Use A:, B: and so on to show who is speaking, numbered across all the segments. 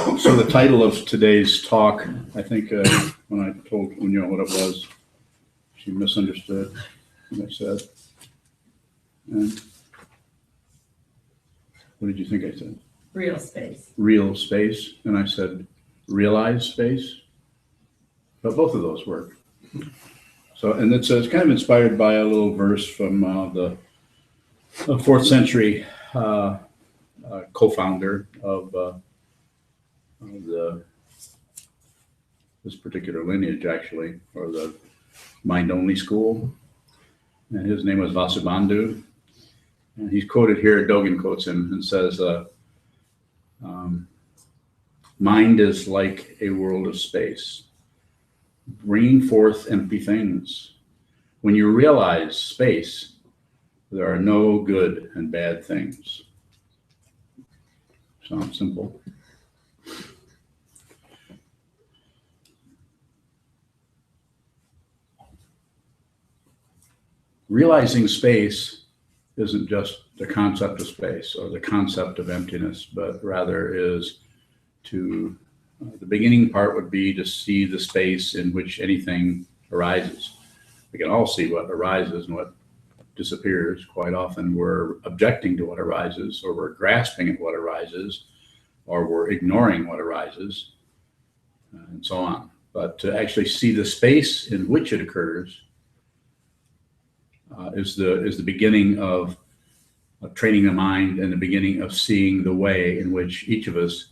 A: So the title of today's talk, I think when I told Unya what it was, she misunderstood what I said. And what did you think I said?
B: Real space.
A: Real space. And I said realized space. But both of those work. So, and it's kind of inspired by a little verse from the 4th century co-founder of this particular lineage, actually, or the mind-only school. And his name was Vasubandhu. And he's quoted here, Dogen quotes him and says, mind is like a world of space, bringing forth empty things. When you realize space, there are no good and bad things. Sounds simple. Realizing space isn't just the concept of space or the concept of emptiness, but rather is to, the beginning part would be to see the space in which anything arises. We can all see what arises and what disappears. Quite often we're objecting to what arises, or we're grasping at what arises, or we're ignoring what arises, and so on. But to actually see the space in which it occurs is the beginning of training the mind, and the beginning of seeing the way in which each of us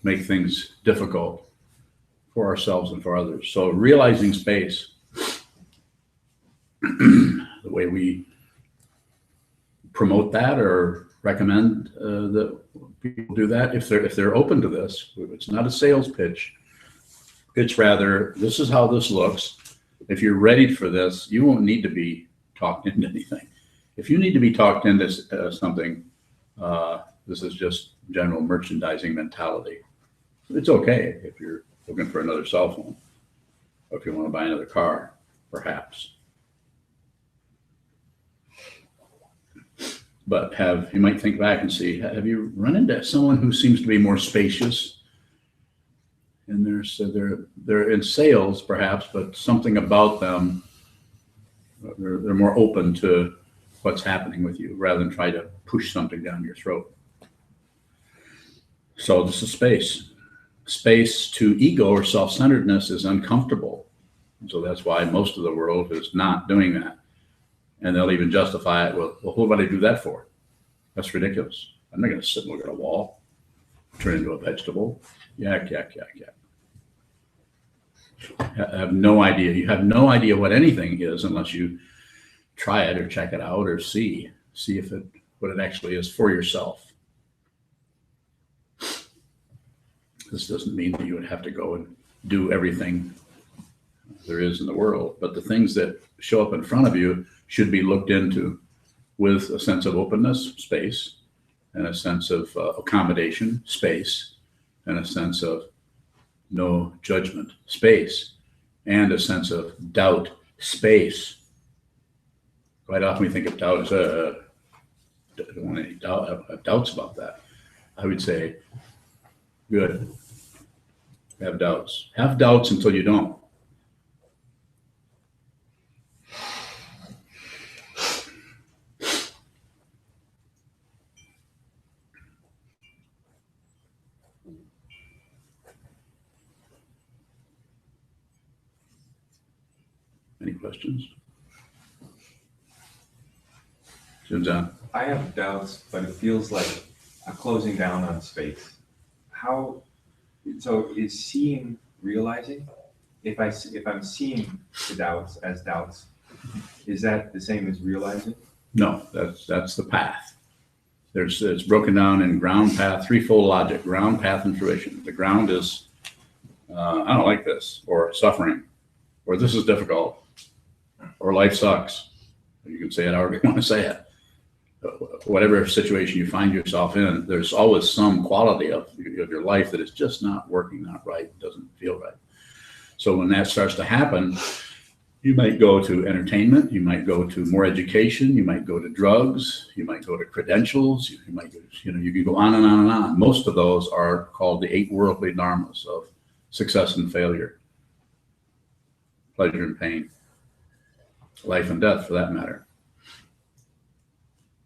A: make things difficult for ourselves and for others. So realizing space, the way we promote that or recommend that people do that, if they're open to this, it's not a sales pitch. It's rather, this is how this looks. If you're ready for this, you won't need to be talked into anything. If you need to be talked into something, this is just general merchandising mentality. It's okay if you're looking for another cell phone, or if you want to buy another car, perhaps. But you might think back and see, have you run into someone who seems to be more spacious? And they're in sales, perhaps, but something about them, they're more open to what's happening with you rather than try to push something down your throat. So this is space. Space to ego or self-centeredness is uncomfortable. So that's why most of the world is not doing that. And they'll even justify it with, well, who would I do that for? That's ridiculous. I'm not going to sit and look at a wall, turn into a vegetable. Yak, yak, yak, yak. I have no idea. You have no idea what anything is unless you try it or check it out or see if what it actually is for yourself. This doesn't mean that you would have to go and do everything there is in the world, but the things that show up in front of you should be looked into with a sense of openness, space, and a sense of accommodation, space, and a sense of no judgment, space, and a sense of doubt, space. Quite often we think of doubt as don't want any doubts about that. I would say, good. Have doubts. Have doubts until you don't. Any questions? Sokuzan.
C: I have doubts, but it feels like a closing down on space. So is seeing realizing? If I'm seeing the doubts as doubts, is that the same as realizing?
A: No, that's the path. It's broken down in ground, path, threefold logic: ground, path, and fruition. The ground is I don't like this, or suffering, or this is difficult, or life sucks. You can say it however you want to say it. Whatever situation you find yourself in, there's always some quality of your life that is just not working, not right, doesn't feel right. So when that starts to happen, You might go to entertainment, you might go to more education, you might go to drugs, you might go to credentials, you might go, you can go on and on and on. Most of those are called the 8 worldly dharmas of success and failure, pleasure and pain, life and death for that matter.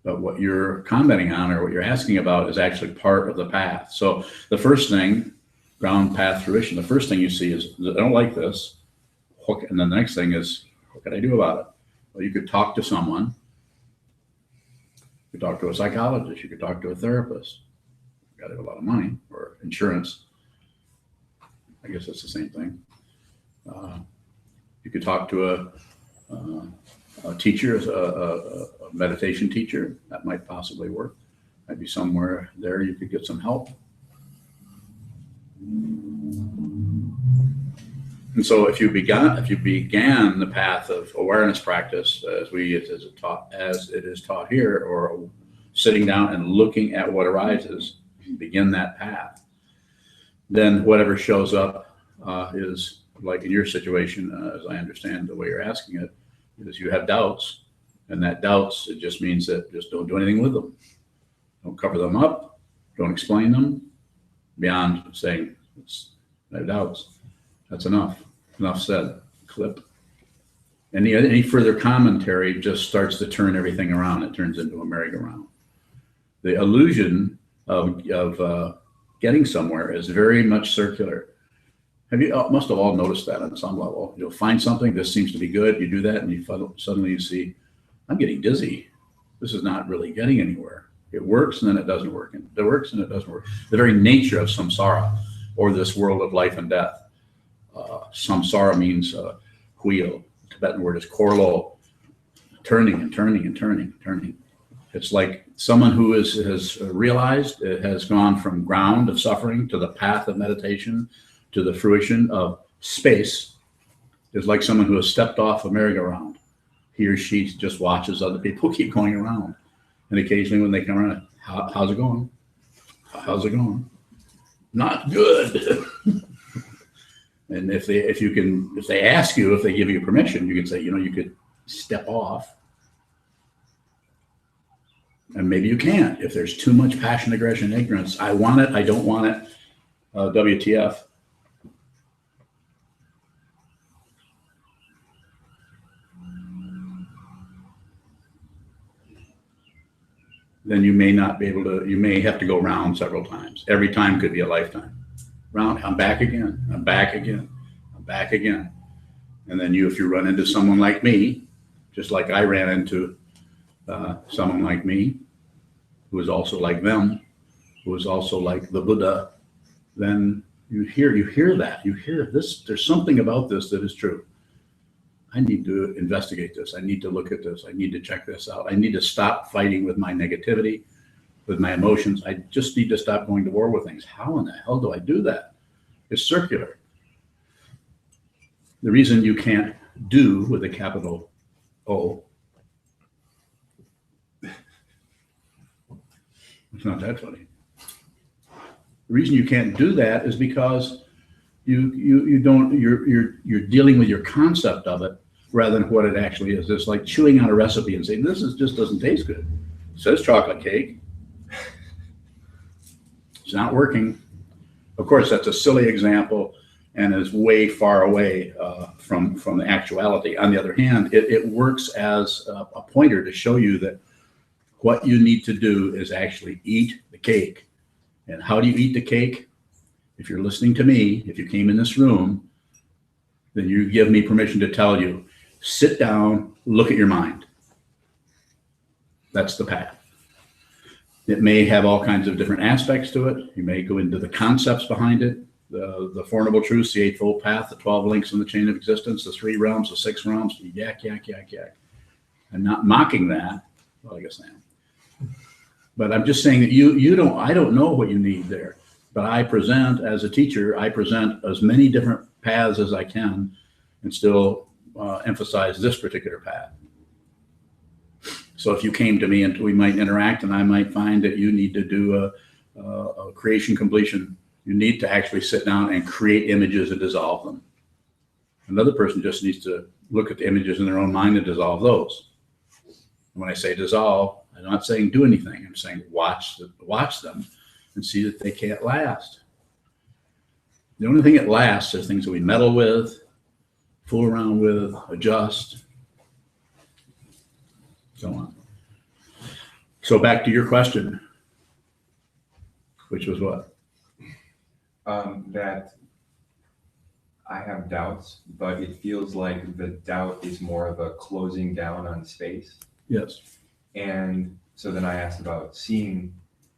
A: But what you're commenting on or what you're asking about is actually part of the path. So the first thing, ground path fruition, the first thing you see is, I don't like this. And then the next thing is, what can I do about it? Well, you could talk to someone. You could talk to a psychologist. You could talk to a therapist. You got to have a lot of money or insurance. I guess that's the same thing. You could talk to a teacher, a meditation teacher. That might possibly work. Might be somewhere there you could get some help. And so if you began the path of awareness practice as it is taught here, or sitting down and looking at what arises, begin that path, then whatever shows up is, like in your situation, as I understand the way you're asking it, is you have doubts, and that doubts, it just means that just don't do anything with them. Don't cover them up. Don't explain them beyond saying, I have doubts. That's enough. Enough said. Clip. Any further commentary just starts to turn everything around. It turns into a merry-go-round. The illusion of getting somewhere is very much circular. Must have all noticed that on some level. You'll find something, this seems to be good, you do that, and suddenly you see, I'm getting dizzy. This is not really getting anywhere. It works and then it doesn't work, and it works and it doesn't work. The very nature of samsara, or this world of life and death. Samsara means wheel. The Tibetan word is korlo, turning and turning and turning and turning. It's like someone who has realized it has gone from ground of suffering to the path of meditation to the fruition of space. Is like someone who has stepped off a merry-go-round. He or she just watches other people keep going around. And occasionally when they come around, how's it going? How's it going? Not good. And if they ask you, if they give you permission, you can say, you could step off. And maybe you can't. If there's too much passion, aggression, ignorance, I want it, I don't want it, WTF. Then you may not be able to, you may have to go round several times. Every time could be a lifetime. Round, I'm back again, I'm back again, I'm back again. And then if you run into someone like me, just like I ran into someone like me, who is also like them, who is also like the Buddha, then you hear that, you hear this, there's something about this that is true. I need to investigate this. I need to look at this. I need to check this out. I need to stop fighting with my negativity, with my emotions. I just need to stop going to war with things. How in the hell do I do that? It's circular. The reason you can't do with a capital O, it's not that funny. The reason you can't do that is because you're dealing with your concept of it rather than what it actually is. It's like chewing on a recipe and saying, just doesn't taste good. It says chocolate cake. It's not working. Of course, that's a silly example and is way far away from the actuality. On the other hand, it works as a pointer to show you that what you need to do is actually eat the cake. And how do you eat the cake? If you're listening to me, if you came in this room, then you give me permission to tell you, sit down, look at your mind. That's the path. It may have all kinds of different aspects to it. You may go into the concepts behind it, the Four Noble Truths, the Eightfold Path, the 12 links in the chain of existence, the 3 realms, the 6 realms, yak. I'm not mocking that. Well, I guess I am. But I'm just saying that I don't know what you need there. But I present, as a teacher, I present as many different paths as I can and still emphasize this particular path. So if you came to me and we might interact and I might find that you need to do a creation completion, you need to actually sit down and create images and dissolve them. Another person just needs to look at the images in their own mind and dissolve those. And when I say dissolve, I'm not saying do anything. I'm saying watch them and see that they can't last. The only thing that lasts are things that we meddle with, fool around with, adjust, so on. So back to your question, which was what?
C: That I have doubts, but it feels like the doubt is more of a closing down on space.
A: Yes.
C: And so then I asked about seeing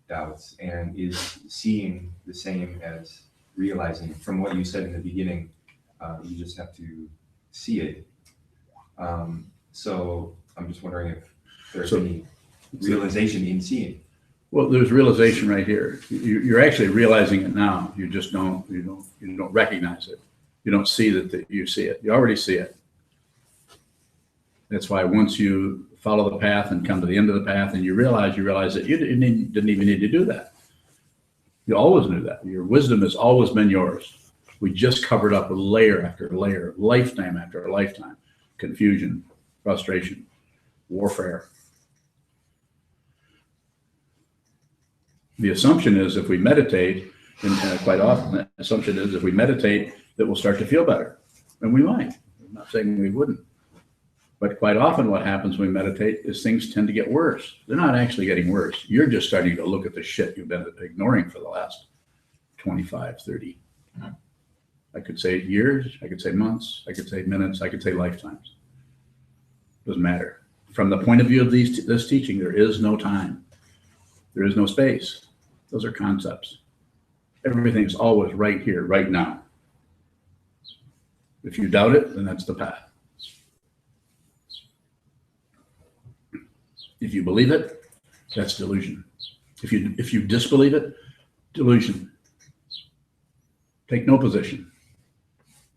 C: doubts, and is seeing the same as realizing? From what you said in the beginning, you just have to see it. So I'm just wondering if there's any realization in seeing.
A: Well, there's realization right here. You're actually realizing it now. You just don't, you don't recognize it. You don't see that you see it. You already see it. That's why once you follow the path and come to the end of the path and you realize that you didn't even need to do that. You always knew that. Your wisdom has always been yours. We just covered up layer after layer, lifetime after lifetime, confusion, frustration, warfare. The assumption is if we meditate, and quite often the assumption is if we meditate that we'll start to feel better. And we might. I'm not saying we wouldn't. But quite often what happens when we meditate is things tend to get worse. They're not actually getting worse. You're just starting to look at the shit you've been ignoring for the last 25, 30. I could say years, I could say months, I could say minutes, I could say lifetimes. Doesn't matter. From the point of view of this teaching, there is no time. There is no space. Those are concepts. Everything is always right here, right now. If you doubt it, then that's the path. If you believe it, that's delusion. If you disbelieve it, delusion. Take no position.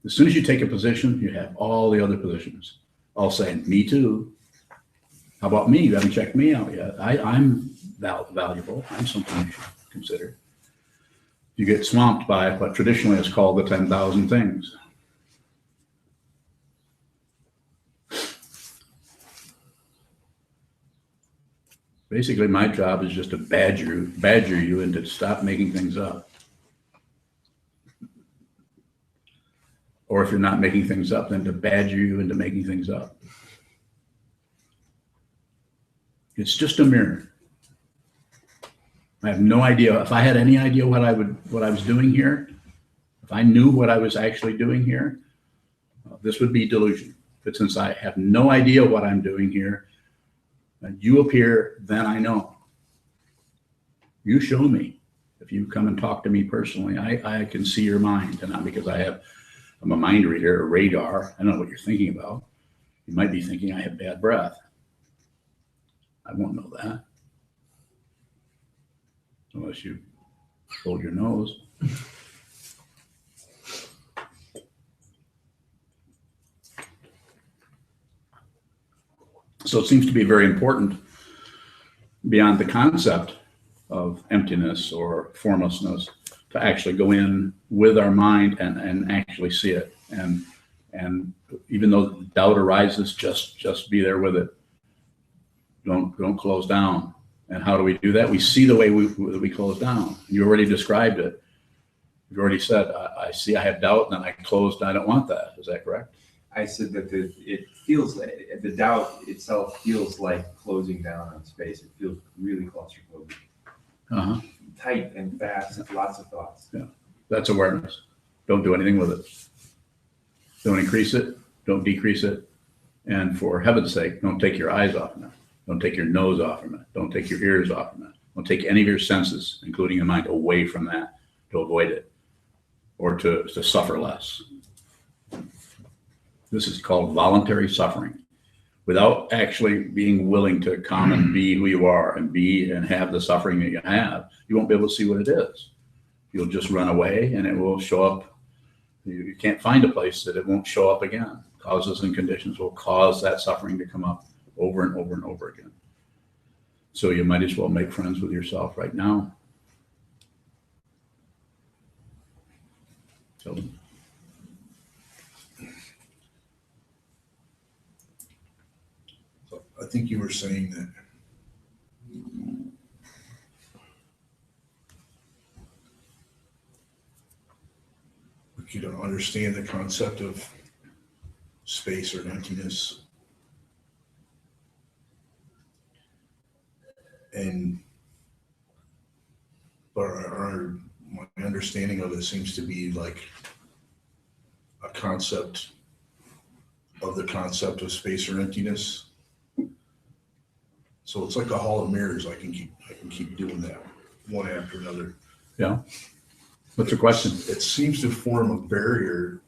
A: As soon as you take a position, you have all the other positions all saying, me too. How about me? You haven't checked me out yet. I'm valuable. I'm something you should consider. You get swamped by what traditionally is called the 10,000 things. Basically, my job is just to badger you into stop making things up. Or if you're not making things up, then to badger you into making things up. It's just a mirror. I have no idea. If I had any idea what I was doing here, if I knew what I was actually doing here, this would be delusion. But since I have no idea what I'm doing here, and you appear, then I know. You show me. If you come and talk to me personally, I can see your mind, and not because I'm a mind reader, a radar. I don't know what you're thinking about. You might be thinking I have bad breath. I won't know that. Unless you hold your nose. So it seems to be very important beyond the concept of emptiness or formlessness to actually go in with our mind and actually see it. And even though doubt arises, just be there with it. Don't close down. And how do we do that? We see the way we close down. You already described it. You've already said, I see I have doubt, and then I closed. I don't want that. Is that correct?
C: I said that it feels like the doubt itself feels like closing down on space. It feels really claustrophobic.
A: Uh-huh.
C: Tight and fast, lots of thoughts.
A: Yeah, that's awareness. Don't do anything with it. Don't increase it. Don't decrease it. And for heaven's sake, don't take your eyes off of it. Don't take your nose off from it. Don't take your ears off from it. Don't take any of your senses, including your mind, away from that to avoid it or to suffer less. This is called voluntary suffering. Without actually being willing to come and be who you are and be and have the suffering that you have, you won't be able to see what it is. You'll just run away and it will show up. You can't find a place that it won't show up again. Causes and conditions will cause that suffering to come up over and over and over again. So you might as well make friends with yourself right now. So
B: I think you were saying that we could understand the concept of space or emptiness, and but my understanding of it seems to be like a concept of the concept of space or emptiness. So it's like a hall of mirrors. I can keep doing that one after another.
A: Yeah. What's your question?
B: It seems to form a barrier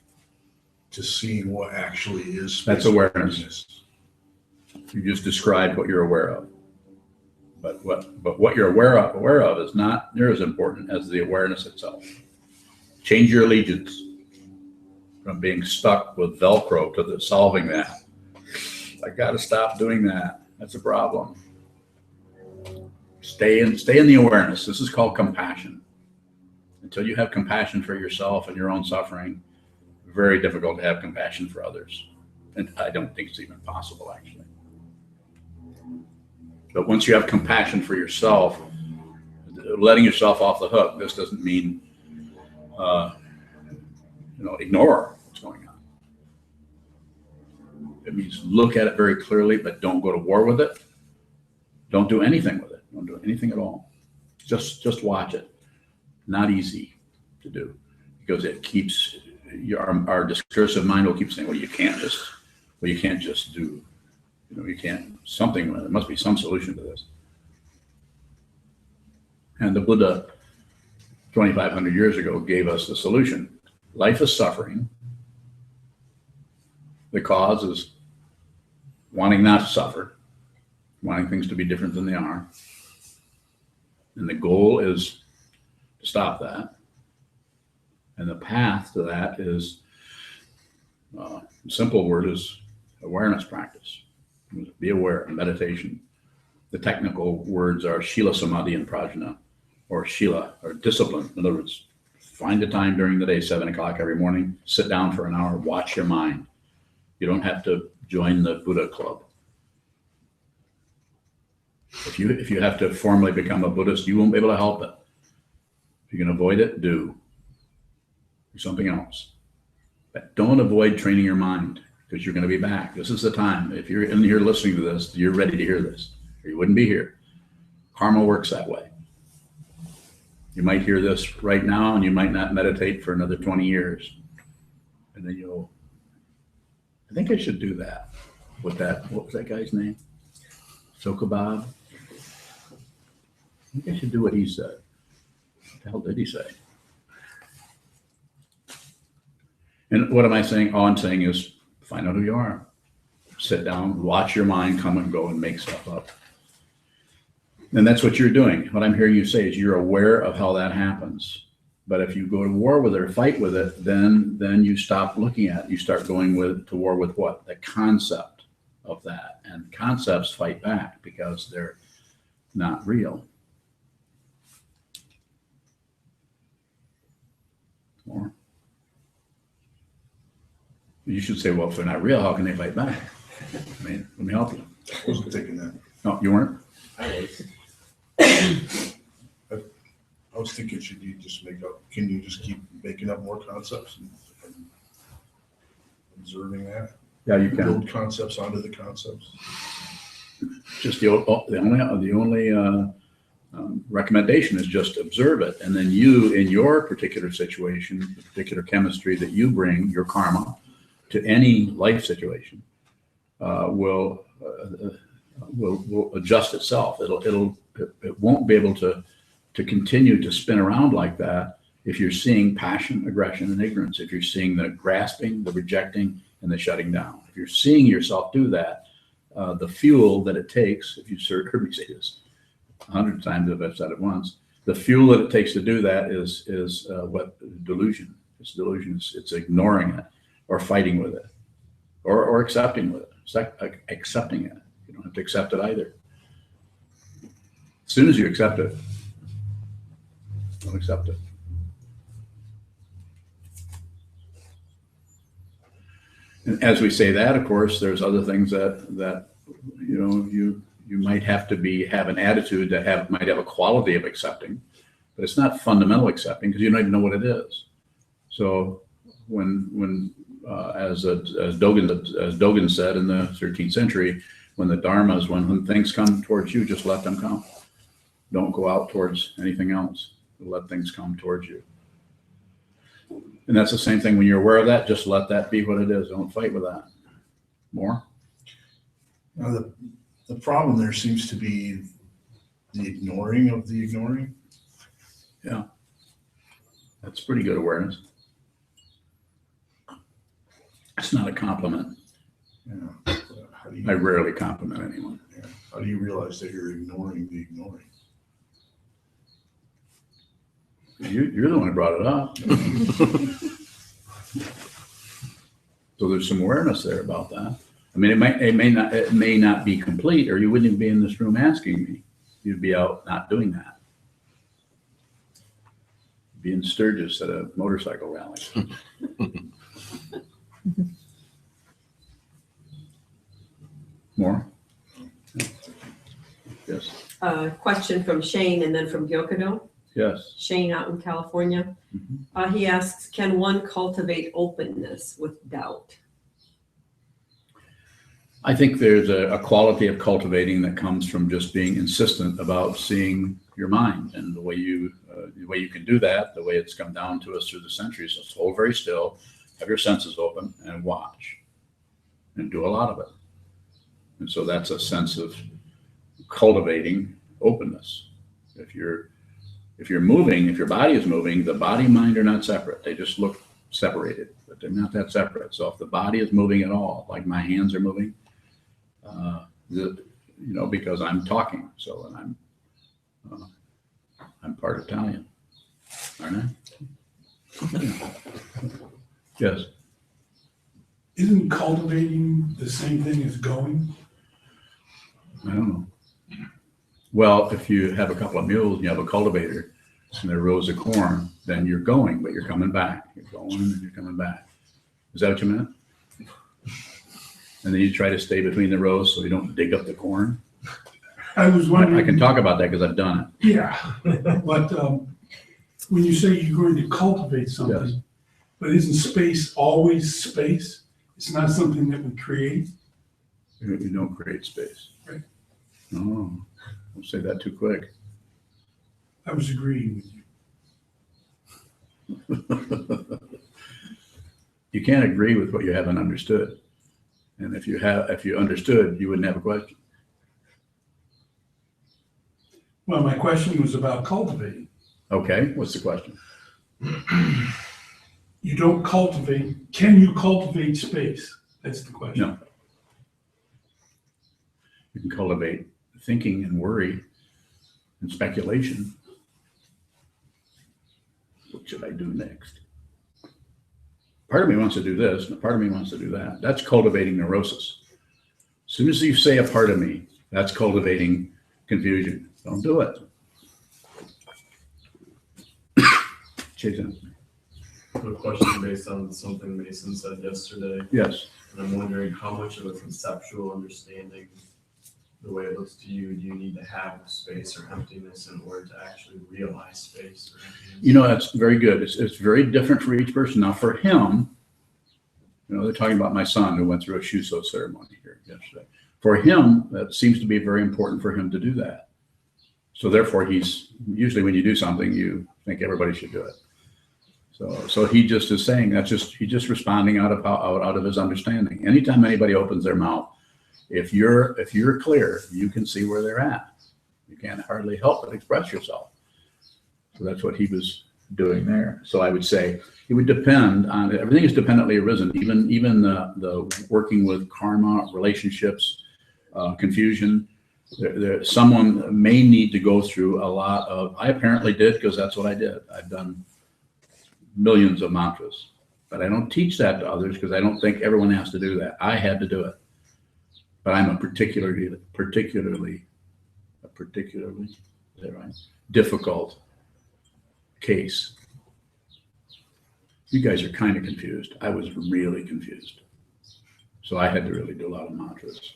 B: to seeing what actually is space.
A: That's awareness. You just described what you're aware of. But what you're aware of is not near as important as the awareness itself. Change your allegiance from being stuck with Velcro to solving that. I got to stop doing that. That's a problem. Stay in the awareness. This is called compassion. Until you have compassion for yourself and your own suffering, very difficult to have compassion for others. And I don't think it's even possible, actually. But once you have compassion for yourself, letting yourself off the hook, this doesn't mean, ignore what's going on. It means look at it very clearly, but don't go to war with it. Don't do anything with it. Don't do anything at all. Just watch it. Not easy to do, because it keeps our discursive mind will keep saying, well, you can't just do. You can't, there must be some solution to this. And the Buddha, 2,500 years ago, gave us the solution. Life is suffering. The cause is wanting not to suffer, wanting things to be different than they are. And the goal is to stop that. And the path to that is, the simple word is awareness practice. Be aware, meditation. The technical words are Shila, Samadhi, and Prajna, or Shila, or discipline. In other words, find a time during the day, 7 o'clock every morning, sit down for an hour, watch your mind. You don't have to join the Buddha club. If you have to formally become a Buddhist, you won't be able to help it. If you can avoid it, do something else. But don't avoid training your mind, because you're going to be back. This is the time. If you're in here listening to this, you're ready to hear this, or you wouldn't be here. Karma works that way. You might hear this right now, and you might not meditate for another 20 years. And then I think I should do that with that. What was that guy's name? Sokuzan? I think I should do what he said. What the hell did he say? And what am I saying? All I'm saying is find out who you are. Sit down, watch your mind come and go and make stuff up. And that's what you're doing. What I'm hearing you say is you're aware of how that happens. But if you go to war with it or fight with it, then you stop looking at it. You start going to war with what? The concept of that. And concepts fight back because they're not real. Or you should say, well, if they're not real, how can they fight back? I mean, let me help you.
B: I wasn't thinking that.
A: No, you weren't?
C: I was.
B: I was thinking, can you just keep making up more concepts and observing that?
A: Yeah, you can.
B: Build concepts onto the concepts.
A: Just the only recommendation is just observe it. And then you, in your particular situation, the particular chemistry that you bring, your karma, to any life situation, will adjust itself. It won't be able to continue to spin around like that if you're seeing passion, aggression, and ignorance. If you're seeing the grasping, the rejecting, and the shutting down. If you're seeing yourself do that, the fuel that it takes, if you've heard me say this 100 times if I've said it once, the fuel that it takes to do that is what delusion. It's delusion. It's ignoring it, or fighting with it, or accepting with it. It's like accepting it. You don't have to accept it either. As soon as you accept it, don't accept it. And as we say that, of course, there's other things that you might have to have an attitude that might have a quality of accepting, but it's not fundamental accepting because you don't even know what it is. So when as Dogen said in the 13th century, when the dharmas, when things come towards you, just let them come. Don't go out towards anything else. Let things come towards you. And that's the same thing when you're aware of that, just let that be what it is. Don't fight with that. More?
B: Now, the problem there seems to be the ignoring of the ignoring.
A: Yeah. That's pretty good awareness. It's not a compliment.
B: Yeah. How do you,
A: I rarely compliment anyone.
B: yeah. How do you realize that you're ignoring the ignoring?
A: You're the one who brought it up. So there's some awareness there about that. I mean, it may not be complete, or you wouldn't even be in this room asking me. You'd be out not doing that. Be in Sturgis at a motorcycle rally. More? Yes.
D: Question from Shane and then from Gyokudo.
A: Yes.
D: Shane out in California.
A: Mhm.
D: He asks, can one cultivate openness with doubt?
A: I think there's a quality of cultivating that comes from just being insistent about seeing your mind, and the way you can do that, the way it's come down to us through the centuries, is hold very still, have your senses open, and watch, and do a lot of it. And so that's a sense of cultivating openness. If you're moving, if your body is moving, the body and mind are not separate. They just look separated, but they're not that separate. So if the body is moving at all, like my hands are moving, because I'm talking, so and I'm part Italian, aren't I? Yes.
E: Isn't cultivating the same thing as going?
A: I don't know. Well, if you have a couple of mules and you have a cultivator and there are rows of corn, then you're going, but you're coming back. You're going and you're coming back. Is that what you meant? And then you try to stay between the rows so you don't dig up the corn.
E: I was wondering.
A: I can talk about that because I've done it.
E: Yeah, but when you say you're going to cultivate something,
A: Yes.
E: but isn't space always space? It's not something that we create.
A: You don't create space.
E: Right.
A: No, don't say that too quick.
E: I was agreeing with you.
A: You can't agree with what you haven't understood. And if you understood, you wouldn't have a question.
E: Well, my question was about cultivating.
A: Okay, what's the question?
E: You don't cultivate. Can you cultivate space? That's the question.
A: No. You can cultivate thinking and worry and speculation. What should I do next? Part of me wants to do this, and a part of me wants to do that. That's cultivating neurosis. As soon as you say a part of me, that's cultivating confusion. Don't do it. Jason.
F: I have a question based on something Mason said yesterday,
A: Yes.
F: and I'm wondering how much of a conceptual understanding, the way it looks to you, do you need to have of space or emptiness in order to actually realize space or emptiness?
A: That's very good. It's very different for each person. Now, for him, they're talking about my son who went through a shuso ceremony here yesterday. For him, that seems to be very important for him to do that. So therefore, he's usually when you do something, you think everybody should do it. So he just is saying he's just responding out of his understanding. Anytime anybody opens their mouth, if you're clear, you can see where they're at. You can't hardly help but express yourself. So that's what he was doing there. So I would say it would depend on everything is dependently arisen, even the working with karma, relationships, confusion. Someone may need to go through a lot of. I apparently did because that's what I did. I've done millions of mantras, but I don't teach that to others because I don't think everyone has to do that. I had to do it, but I'm a particularly is that right? Difficult case. You guys are kind of confused. I was really confused, so I had to really do a lot of mantras.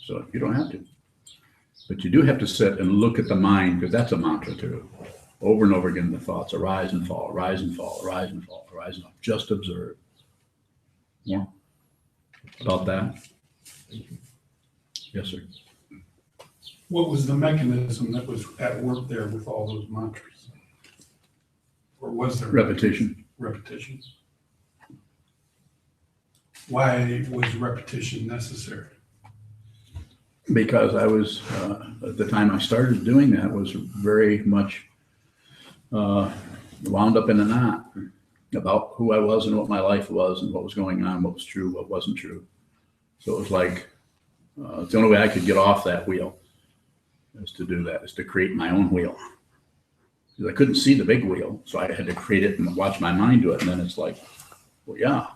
A: So you don't have to. But you do have to sit and look at the mind, because that's a mantra too. Over and over again, the thoughts arise and fall, arise and fall, arise and fall, arise and fall. Just observe. Yeah. About that? Yes, sir.
E: What was the mechanism that was at work there with all those mantras? Or was there
A: Repetition.
E: repetition? Why was repetition necessary?
A: Because I was, at the time I started doing that, was very much wound up in a knot about who I was and what my life was and what was going on, what was true, what wasn't true. So it was like, it's the only way I could get off that wheel is to do that, is to create my own wheel. Because I couldn't see the big wheel, so I had to create it and watch my mind do it. And then it's like, well, yeah.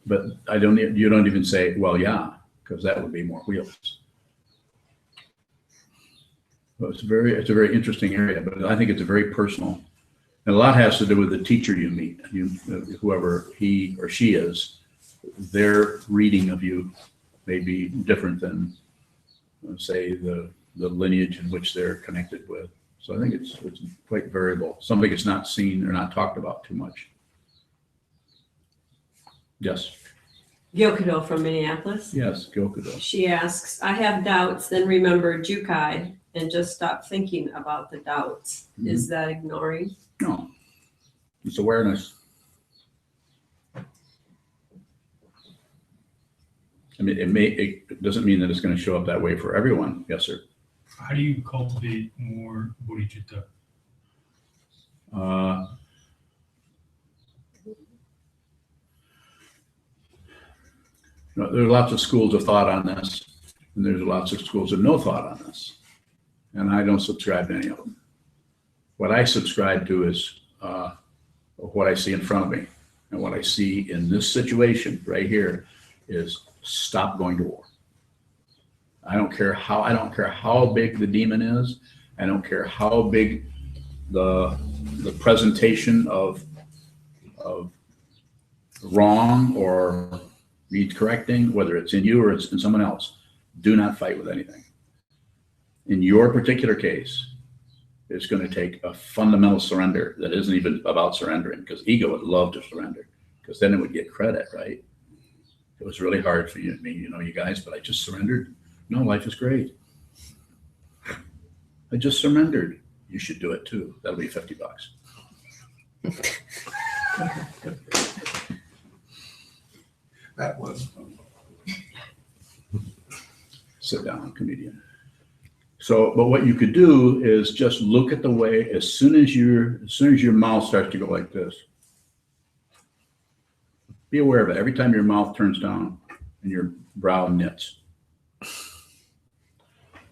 A: But you don't even say, well, yeah, because that would be more wheels. So it's a very interesting area, but I think it's a very personal, and a lot has to do with the teacher you meet, whoever he or she is. Their reading of you may be different than, say, the lineage in which they're connected with. So I think it's quite variable. Something that's not seen or not talked about too much. Yes.
D: Gyokudo from Minneapolis.
A: Yes, Gyokudo.
D: She asks, I have doubts, then remember Jukai and just stop thinking about the doubts. Is that ignoring?
A: No, it's awareness. I mean, it doesn't mean that it's going to show up that way for everyone. Yes, sir.
G: How do you cultivate more bodhicitta?
A: There are lots of schools of thought on this, and there's lots of schools of no thought on this. And I don't subscribe to any of them. What I subscribe to is what I see in front of me. And what I see in this situation right here is stop going to war. I don't care how big the demon is. I don't care how big the presentation of wrong or needs correcting, whether it's in you or it's in someone else. Do not fight with anything. In your particular case, it's going to take a fundamental surrender that isn't even about surrendering, because ego would love to surrender, because then it would get credit, right? It was really hard for you and me, you guys, but I just surrendered. No, life is great. I just surrendered. You should do it too. That'll be $50.
E: That was fun.
A: Sit down, comedian. So, but what you could do is just look at the way, as soon as your mouth starts to go like this, be aware of it. Every time your mouth turns down and your brow knits,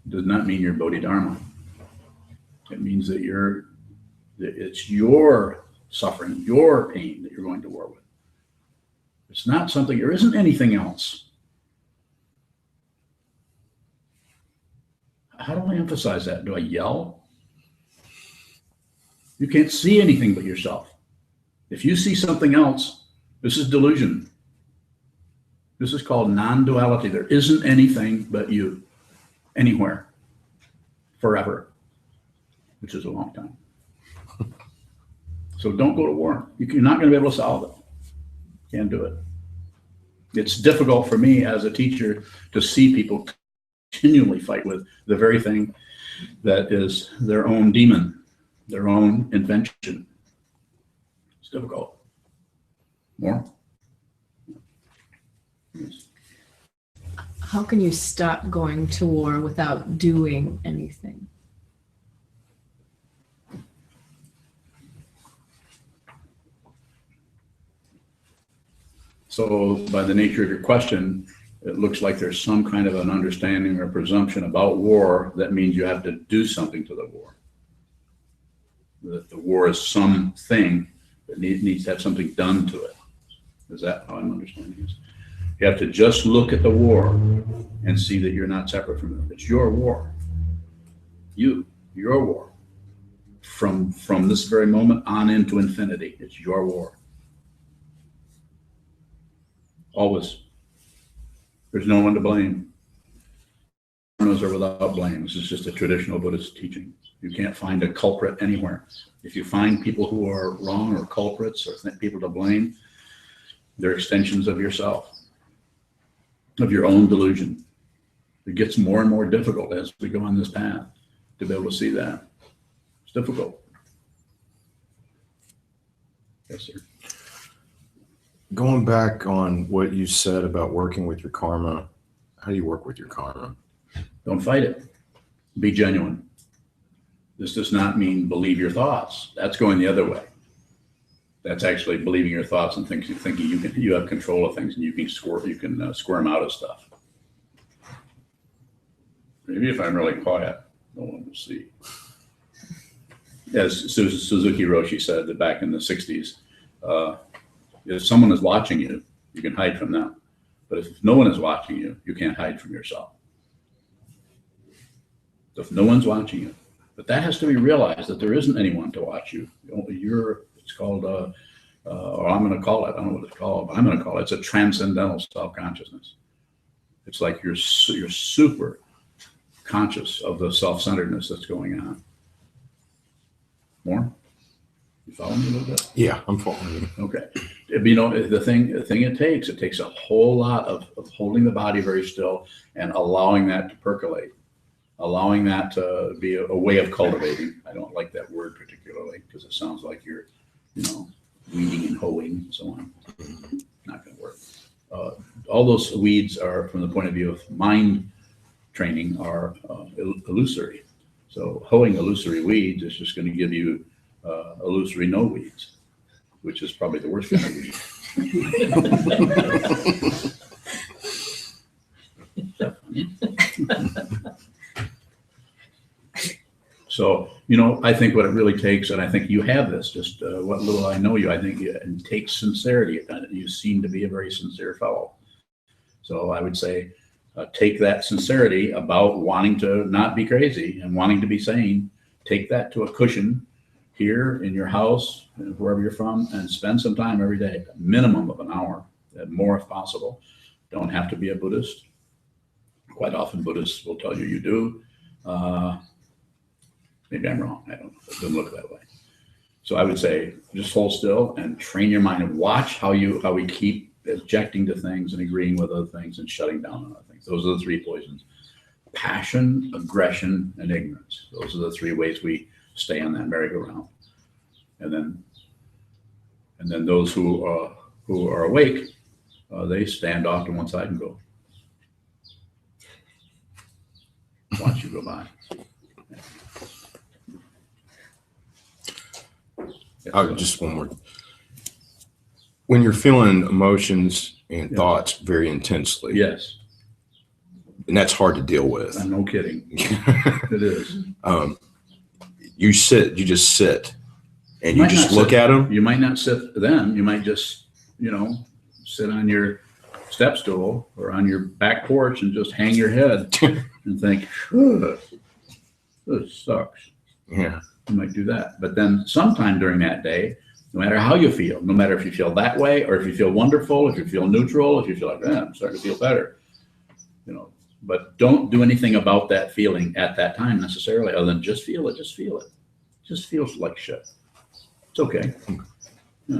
A: does not mean you're Bodhidharma. It means that it's your suffering, your pain that you're going to war with. It's not something, there isn't anything else. How do I emphasize that? Do I yell? You can't see anything but yourself. If you see something else, this is delusion. This is called non-duality. There isn't anything but you, anywhere, forever, which is a long time. So don't go to war. You're not going to be able to solve it. Can't do it. It's difficult for me as a teacher to see people continually fight with the very thing that is their own demon, their own invention. It's difficult. More? Yes.
H: How can you stop going to war without doing anything?
A: So by the nature of your question, it looks like there's some kind of an understanding or presumption about war that means you have to do something to the war. That the war is something that needs to have something done to it. Is that how I'm understanding this? You have to just look at the war and see that you're not separate from it. It's your war. Your war. From this very moment on into infinity, it's your war. Always. There's no one to blame. karmas are without blame. This is just a traditional Buddhist teaching. You can't find a culprit anywhere. If you find people who are wrong or culprits or people to blame, they're extensions of yourself, of your own delusion. It gets more and more difficult as we go on this path to be able to see that. It's difficult. Yes, sir.
I: Going back on what you said about working with your karma, how do you work with your karma?
A: Don't fight it. Be genuine. This does not mean believe your thoughts. That's going the other way. That's actually believing your thoughts and thinking you have control of things and you can squirm out of stuff. Maybe if I'm really quiet, no one will see. As Suzuki Roshi said that back in the 60s, if someone is watching you, you can hide from them. But if no one is watching you, you can't hide from yourself. So if no one's watching you, but that has to be realized that there isn't anyone to watch you. It's called, or I'm going to call it, I don't know what it's called, but I'm going to call it, it's a transcendental self-consciousness. It's like you're super conscious of the self-centeredness that's going on. More? You follow me a little bit?
I: Yeah, I'm following you.
A: Okay. You know, the thing it takes a whole lot of holding the body very still and allowing that to percolate, allowing that to be a way of cultivating. I don't like that word particularly because it sounds like you're, weeding and hoeing and so on. Not going to work. All those weeds are, from the point of view of mind training, are illusory. So hoeing illusory weeds is just going to give you illusory no weeds, which is probably the worst kind of weed. So, I think what it really takes, and I think you have this, just what little I know you, I think it takes sincerity. You seem to be a very sincere fellow. So I would say, take that sincerity about wanting to not be crazy and wanting to be sane, take that to a cushion here in your house, wherever you're from, and spend some time every day, a minimum of an hour, more if possible. Don't have to be a Buddhist. Quite often Buddhists will tell you do. Maybe I'm wrong. I don't know. It doesn't look that way. So I would say just hold still and train your mind and watch how we keep objecting to things and agreeing with other things and shutting down on other things. Those are the three poisons: passion, aggression, and ignorance. Those are the three ways we stay on that merry-go-round. And then those who are awake, they stand off to one side and go. Watch you go by.
I: Just one more. When you're feeling emotions and thoughts very intensely,
A: Yes,
I: and that's hard to deal with.
A: no kidding. It is.
I: You just sit, and
A: You
I: you
A: might
I: just
A: not
I: look
A: sit.
I: at them.
A: You might not sit then. You might just, sit on your step stool or on your back porch and just hang your head and think, this sucks.
I: Yeah.
A: You might do that. But then sometime during that day, no matter how you feel, no matter if you feel that way or if you feel wonderful, if you feel neutral, if you feel like, I'm starting to feel better, but don't do anything about that feeling at that time necessarily, other than just feel it. Just feel it. Just feels like shit. It's okay.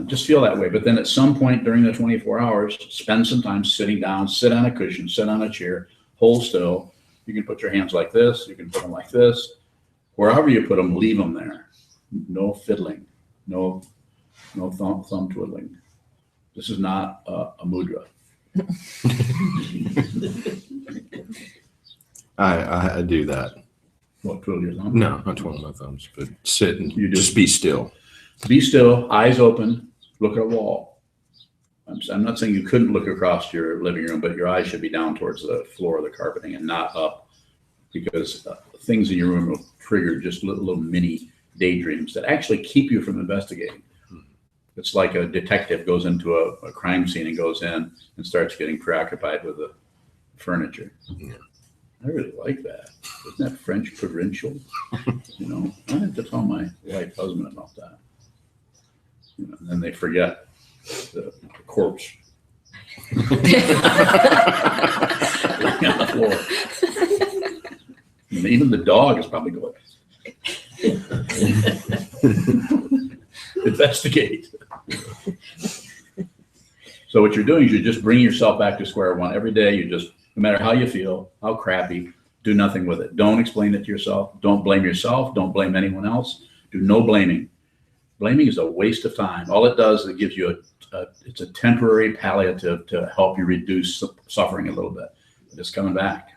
A: Just feel that way. But then at some point during the 24 hours, spend some time sitting down, sit on a cushion, sit on a chair, hold still. You can put your hands like this. You can put them like this. Wherever you put them, leave them there. No fiddling. No thumb twiddling. This is not a mudra.
I: I do that.
A: What, twiddle your thumb?
I: No, not twiddling my thumbs, but sit and
A: You do.
I: just be still.
A: Be still, eyes open, look at a wall. I'm not saying you couldn't look across your living room, but your eyes should be down towards the floor of the carpeting and not up, because things in your room will trigger just little mini daydreams that actually keep you from investigating. It's like a detective goes into a crime scene and goes in and starts getting preoccupied with the furniture.
I: Yeah.
A: I really like that. Isn't that French provincial? I have to tell my wife husband about that. And then they forget the corpse laying on the floor. And even the dog is probably going, investigate. So what you're doing is you're just bringing yourself back to square one. Every day you just, no matter how you feel, how crappy, do nothing with it. Don't explain it to yourself. Don't blame yourself. Don't blame anyone else. Do no blaming. Blaming is a waste of time. All it does is it gives you it's a temporary palliative to help you reduce suffering a little bit. But it's coming back.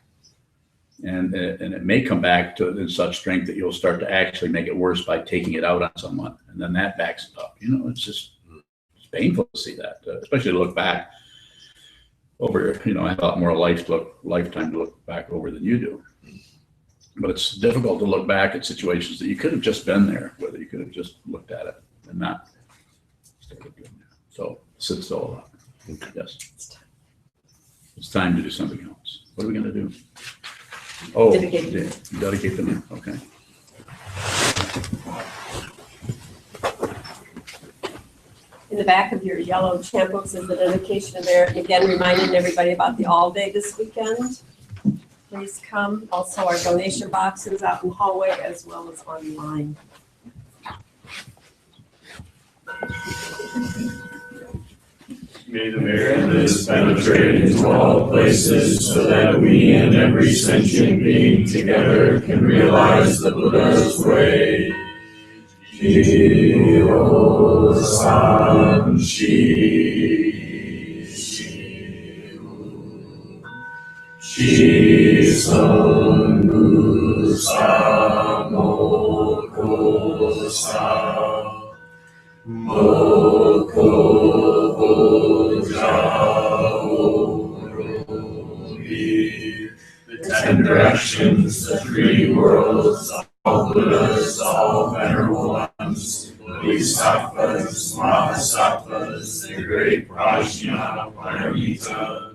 A: And it may come back to in such strength that you'll start to actually make it worse by taking it out on someone. And then that backs it up. It's painful to see that, especially to look back over, I have a lot more lifetime to look back over than you do. But it's difficult to look back at situations that you could have just been there, whether you could have just looked at it and not started doing that. So sit still a lot. Yes. It's time to do something else. What are we going to do? Oh,
D: Dedicate
A: the minute. Okay.
D: In the back of your yellow champ books is the dedication of Eric. Again, reminding everybody about the all day this weekend. Please come. Also, our donation boxes out in the hallway as well as online.
J: May the miracles penetrate into all places so that we and every sentient being together can realize the Buddha's way. Ji-o-san, Shi-son-gu-sa-mo-ko-sa, Moko-ja-o-ri. The 10 directions, the 3 worlds, all Buddhas, all venerable ones, Bodhisattvas, Mahasattvas, the great Prajna Paramita,